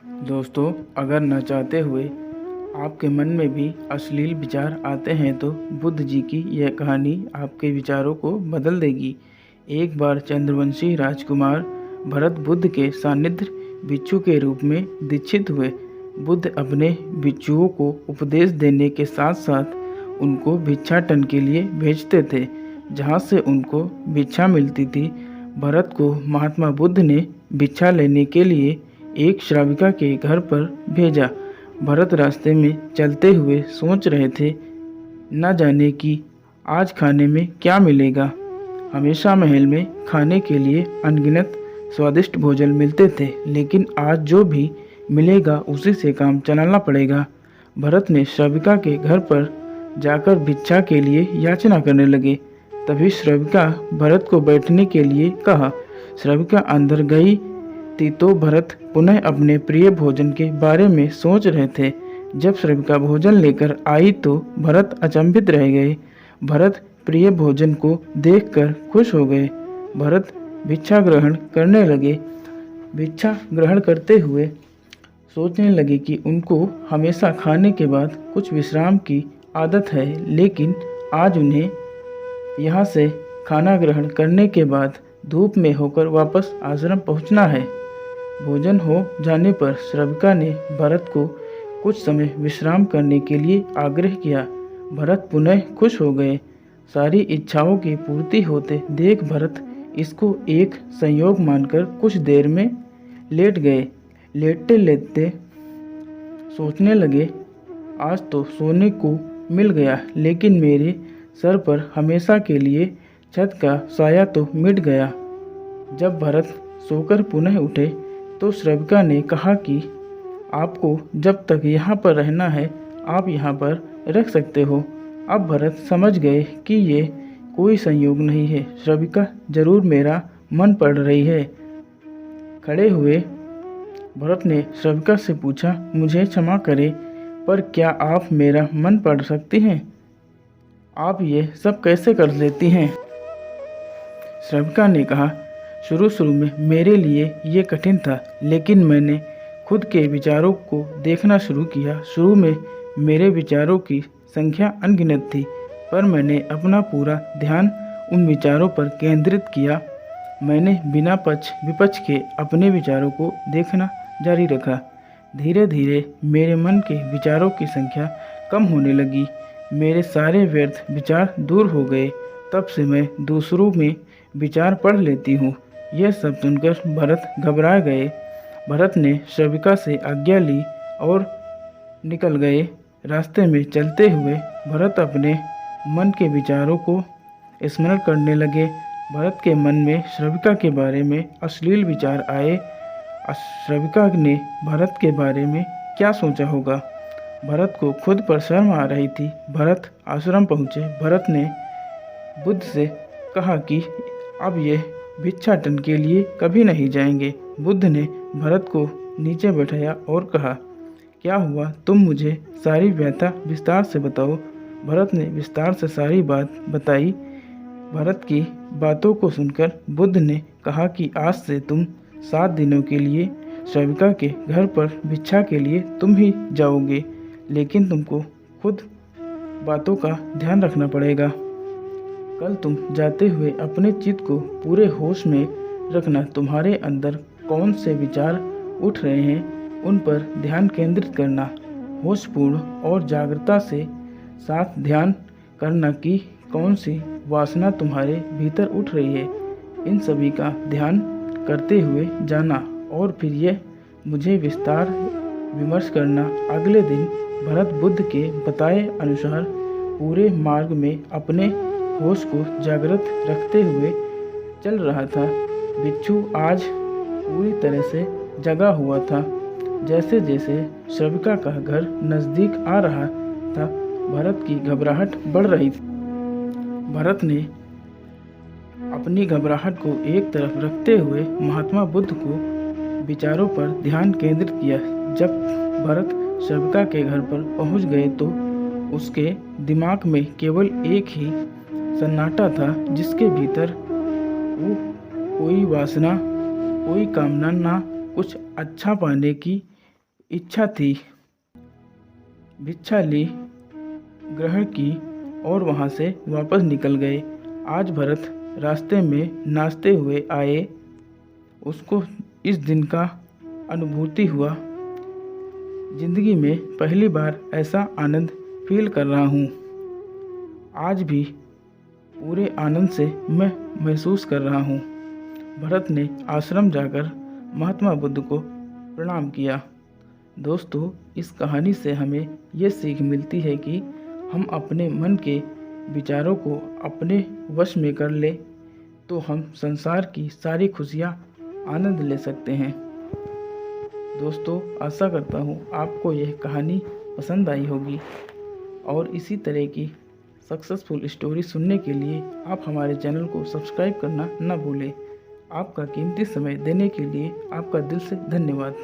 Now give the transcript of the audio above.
दोस्तों, अगर न चाहते हुए आपके मन में भी अश्लील विचार आते हैं तो बुद्ध जी की यह कहानी आपके विचारों को बदल देगी। एक बार चंद्रवंशी राजकुमार भरत बुद्ध के सानिध्य भिक्षु के रूप में दीक्षित हुए। बुद्ध अपने भिक्षुओं को उपदेश देने के साथ साथ उनको भिक्षाटन के लिए भेजते थे, जहाँ से उनको भिक्षा मिलती थी। भरत को महात्मा बुद्ध ने भिक्षा लेने के लिए एक श्राविका के घर पर भेजा। भरत रास्ते में चलते हुए सोच रहे थे, न जाने कि आज खाने में क्या मिलेगा। हमेशा महल में खाने के लिए अनगिनत स्वादिष्ट भोजन मिलते थे, लेकिन आज जो भी मिलेगा उसी से काम चलाना पड़ेगा। भरत ने श्राविका के घर पर जाकर भिक्षा के लिए याचना करने लगे। तभी श्राविका भरत को बैठने के लिए कहा। श्राविका अंदर गई थी तो भरत पुनः अपने प्रिय भोजन के बारे में सोच रहे थे। जब श्राविका भोजन लेकर आई तो भरत अचंभित रह गए। भरत प्रिय भोजन को देखकर खुश हो गए। भरत भिक्षा ग्रहण करने लगे। भिक्षा ग्रहण करते हुए सोचने लगे कि उनको हमेशा खाने के बाद कुछ विश्राम की आदत है, लेकिन आज उन्हें यहाँ से खाना ग्रहण करने के बाद धूप में होकर वापस आश्रम पहुँचना है। भोजन हो जाने पर श्राविका ने भरत को कुछ समय विश्राम करने के लिए आग्रह किया। भरत पुनः खुश हो गए। सारी इच्छाओं की पूर्ति होते देख भरत इसको एक संयोग मानकर कुछ देर में लेट गए। लेटते लेटते सोचने लगे, आज तो सोने को मिल गया, लेकिन मेरे सर पर हमेशा के लिए छत का साया तो मिट गया। जब भरत सोकर पुनः उठे तो श्राविका ने कहा कि आपको जब तक यहाँ पर रहना है आप यहाँ पर रख सकते हो। अब भरत समझ गए कि ये कोई संयोग नहीं है, श्राविका जरूर मेरा मन पढ़ रही है। खड़े हुए भरत ने श्राविका से पूछा, मुझे क्षमा करें, पर क्या आप मेरा मन पढ़ सकती हैं? आप ये सब कैसे कर लेती हैं? श्राविका ने कहा, शुरू में मेरे लिए ये कठिन था, लेकिन मैंने खुद के विचारों को देखना शुरू किया। शुरू में मेरे विचारों की संख्या अनगिनत थी, पर मैंने अपना पूरा ध्यान उन विचारों पर केंद्रित किया। मैंने बिना पक्ष विपक्ष के अपने विचारों को देखना जारी रखा। धीरे धीरे मेरे मन के विचारों की संख्या कम होने लगी। मेरे सारे व्यर्थ विचार दूर हो गए। तब से मैं दूसरों में विचार पढ़ लेती हूँ। यह सब सुनकर भरत घबरा गए। भरत ने श्राविका से आज्ञा ली और निकल गए। रास्ते में चलते हुए भरत अपने मन के विचारों को स्मरण करने लगे। भरत के मन में श्राविका के बारे में अश्लील विचार आए। श्राविका ने भरत के बारे में क्या सोचा होगा? भरत को खुद पर शर्म आ रही थी। भरत आश्रम पहुँचे। भरत ने बुद्ध से कहा कि अब ये भिक्षाटन के लिए कभी नहीं जाएंगे। बुद्ध ने भरत को नीचे बैठाया और कहा, क्या हुआ? तुम मुझे सारी व्यथा विस्तार से बताओ। भरत ने विस्तार से सारी बात बताई। भरत की बातों को सुनकर बुद्ध ने कहा कि आज से तुम 7 दिनों के लिए श्राविका के घर पर भिक्षा के लिए तुम ही जाओगे, लेकिन तुमको खुद बातों का ध्यान रखना पड़ेगा। कल तुम जाते हुए अपने चित्त को पूरे होश में रखना। तुम्हारे अंदर कौन से विचार उठ रहे हैं उन पर ध्यान केंद्रित करना। होशपूर्ण और जागरूकता से साथ ध्यान करना कि कौन सी वासना तुम्हारे भीतर उठ रही है। इन सभी का ध्यान करते हुए जाना और फिर यह मुझे विस्तार विमर्श करना। अगले दिन भरत बुद्ध के बताए अनुसार पूरे मार्ग में अपने होश को जागृत रखते हुए चल रहा था। भिक्षु आज पूरी तरह से जगा हुआ था। जैसे जैसे श्राविका का घर नज़दीक आ रहा था, भरत की घबराहट बढ़ रही थी। भरत ने अपनी घबराहट को एक तरफ रखते हुए महात्मा बुद्ध को विचारों पर ध्यान केंद्रित किया। जब भरत श्राविका के घर पर पहुंच गए तो उसके दिमाग में केवल एक ही सन्नाटा था, जिसके भीतर वो कोई वासना, कोई कामना, ना कुछ अच्छा पाने की इच्छा थी, भिक्षा ली, ग्रहण की और वहाँ से वापस निकल गए। आज भरत रास्ते में नाचते हुए आए। उसको इस दिन का अनुभूति हुआ। जिंदगी में पहली बार ऐसा आनंद फील कर रहा हूँ। आज भी पूरे आनंद से मैं महसूस कर रहा हूँ। भरत ने आश्रम जाकर महात्मा बुद्ध को प्रणाम किया। दोस्तों, इस कहानी से हमें ये सीख मिलती है कि हम अपने मन के विचारों को अपने वश में कर ले तो हम संसार की सारी खुशियाँ आनंद ले सकते हैं। दोस्तों, आशा करता हूँ आपको यह कहानी पसंद आई होगी और इसी तरह की सक्सेसफुल स्टोरी सुनने के लिए आप हमारे चैनल को सब्सक्राइब करना न भूलें। आपका कीमती समय देने के लिए आपका दिल से धन्यवाद।